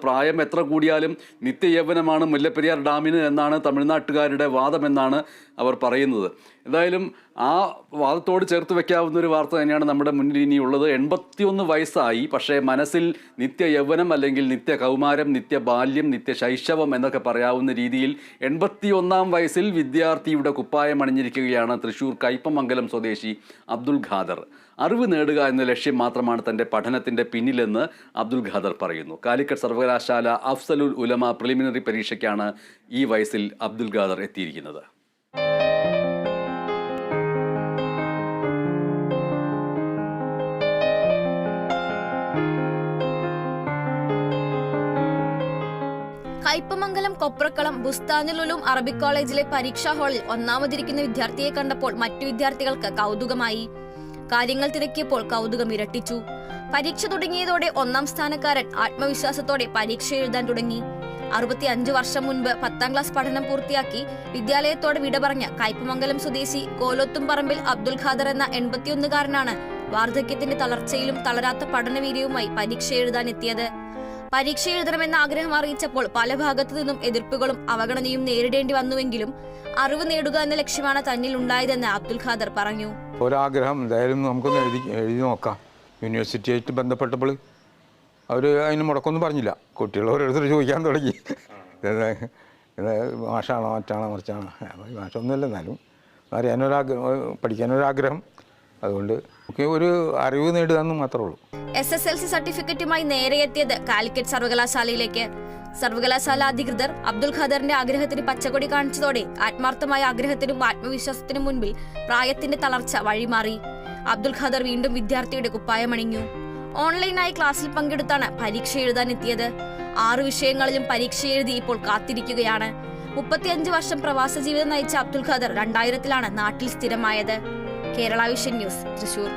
പ്രായം എത്ര കൂടിയാലും നിത്യയൗവനമാണ് മുല്ലപ്പെരിയാർ ഡാമിന് എന്നാണ് തമിഴ്നാട്ടുകാരുടെ വാദമെന്നാണ് അവർ പറയുന്നത്. എന്തായാലും ആ വാദത്തോട് ചേർത്ത് വെക്കാവുന്ന ഒരു വാർത്ത തന്നെയാണ് നമ്മുടെ മുന്നിൽ ഇനിയുള്ളത്. 81 വയസ്സായി, പക്ഷേ മനസ്സിൽ നിത്യയൗവനം അല്ലെങ്കിൽ നിത്യ കൗമാരം, നിത്യ ബാല്യം, നിത്യ ശൈശവം എന്നൊക്കെ പറയാവുന്ന രീതിയിൽ 81-ാം വയസ്സിൽ വിദ്യാർത്ഥിയുടെ കുപ്പായം അണിഞ്ഞിരിക്കുകയാണ് തൃശ്ശൂർ കയ്പമംഗലം സ്വദേശി അബ്ദുൽ ഖാദർ. അറിവ് നേടുക എന്ന ലക്ഷ്യം മാത്രമാണ് തൻ്റെ പഠനത്തിൻ്റെ പിന്നിലെന്ന് അബ്ദുൽ ഖാദർ പറയുന്നു. കാലിക്കറ്റ് സർവകലാശാല അഫ്സലുൽ ഉലമ പ്രിലിമിനറി പരീക്ഷയ്ക്കാണ് ഈ വയസ്സിൽ അബ്ദുൽ ഖാദർ എത്തിയിരിക്കുന്നത്. കയ്പമംഗലം കൊപ്രക്കളം ബുസ്താനുൽ ഉലൂം അറബിക് കോളേജിലെ പരീക്ഷാ ഹാളിൽ ഒന്നാമതിരിക്കുന്ന വിദ്യാർത്ഥിയെ കണ്ടപ്പോൾ മറ്റു വിദ്യാർത്ഥികൾക്ക് കൗതുകമായി. കാര്യങ്ങൾ തിരക്കിയപ്പോൾ കൗതുകം ഇരട്ടിച്ചു. പരീക്ഷ തുടങ്ങിയതോടെ 1-ാം സ്ഥാനക്കാരൻ ആത്മവിശ്വാസത്തോടെ പരീക്ഷ എഴുതാൻ തുടങ്ങി. 65 വർഷം മുൻപ് 10ാം ക്ലാസ് പഠനം പൂർത്തിയാക്കി വിദ്യാലയത്തോടെ വിട പറഞ്ഞ കയ്പമംഗലം സ്വദേശി കോലോത്തുംപറമ്പിൽ അബ്ദുൽ ഖാദർ എന്ന 81-കാരനാണ് വാർദ്ധക്യത്തിന്റെ തളർച്ചയിലും തളരാത്ത പഠനവീര്യവുമായി പരീക്ഷ എഴുതാൻ എത്തിയത്. പരീക്ഷ എഴുതണമെന്ന ആഗ്രഹം അറിയിച്ചപ്പോൾ പല ഭാഗത്തു നിന്നും എതിർപ്പുകളും അവഗണനയും നേരിടേണ്ടി വന്നുവെങ്കിലും അറിവ് നേടുക എന്ന ലക്ഷ്യമാണ് തന്നിൽ ഉണ്ടായതെന്ന് അബ്ദുൽ ഖാദർ പറഞ്ഞു. ഒരാഗ്രഹം എന്തായാലും നമുക്കൊന്ന് എഴുതി നോക്കാം. യൂണിവേഴ്സിറ്റിയായിട്ട് ബന്ധപ്പെട്ടപ്പോൾ അവർ അതിന് മുടക്കൊന്നും പറഞ്ഞില്ല. കുട്ടികൾ ഓരോരുത്തർ ചോദിക്കാൻ തുടങ്ങി, മാഷാണോ മറ്റാണോ മറിച്ചാണോ. മാഷൊന്നുമല്ല, എന്നാലും പഠിക്കാനൊരാഗ്രഹം, അതുകൊണ്ട് ഒരു അറിവ് നേടുക എന്ന് മാത്രമേ ഉള്ളൂ. SSLC സർട്ടിഫിക്കറ്റുമായി നേരെ എത്തിയത് കാലിക്കറ്റ് സർവകലാശാലയിലേക്ക്. സർവകലാശാല അധികൃതർ അബ്ദുൽ ഖാദറിന്റെ ആഗ്രഹത്തിന് പച്ചക്കൊടി കാണിച്ചതോടെ ആത്മാർത്ഥമായ ആഗ്രഹത്തിനും ആത്മവിശ്വാസത്തിനും മുൻപിൽ പ്രായത്തിന്റെ തളർച്ച വഴിമാറി. അബ്ദുൽ ഖാദർ വീണ്ടും വിദ്യാർത്ഥിയുടെ കുപ്പായമണിഞ്ഞു. ഓൺലൈനായി ക്ലാസ്സിൽ പങ്കെടുത്താണ് പരീക്ഷ എഴുതാൻ എത്തിയത്. 6 വിഷയങ്ങളിലും പരീക്ഷ എഴുതി ഇപ്പോൾ കാത്തിരിക്കുകയാണ്. 35 വർഷം പ്രവാസ ജീവിതം നയിച്ച അബ്ദുൽ ഖാദർ 2000-ലാണ് നാട്ടിൽ സ്ഥിരമായത്. Kerala Vision News, Thrissur.